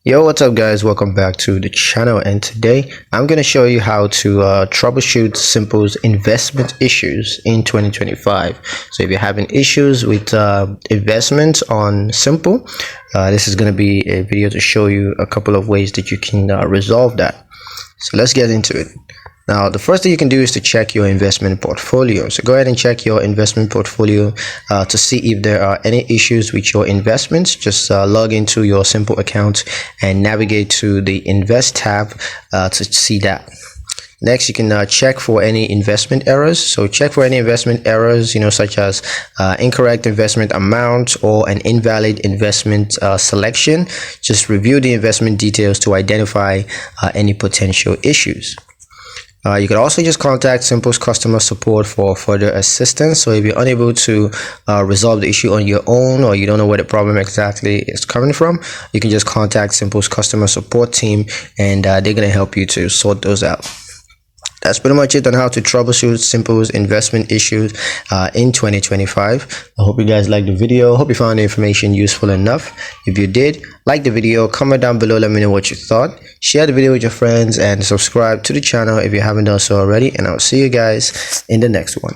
Yo, what's up guys? Welcome back to the channel, and today I'm going to show you how to troubleshoot Simple's investment issues in 2025. So if you're having issues with investments on Simple, this is going to be a video to show you a couple of ways that you can resolve that. So let's get into it. Now, the first thing you can do is to check your investment portfolio. So go ahead and check your investment portfolio to see if there are any issues with your investments. Just log into your Simple account and navigate to the Invest tab to see that. Next, you can check for any investment errors. So check for any investment errors, such as incorrect investment amount or an invalid investment selection. Just review the investment details to identify any potential issues. You can also just contact Simple's customer support for further assistance. So if you're unable to resolve the issue on your own, or you don't know where the problem exactly is coming from, you can just contact Simple's customer support team, and they're going to help you to sort those out. That's pretty much it on how to troubleshoot Simple's investment issues in 2025. I hope you guys liked the video. Hope you found the information useful enough. If you did, like the video, comment down below, let me know what you thought. Share the video with your friends and subscribe to the channel if you haven't done so already. And I'll see you guys in the next one.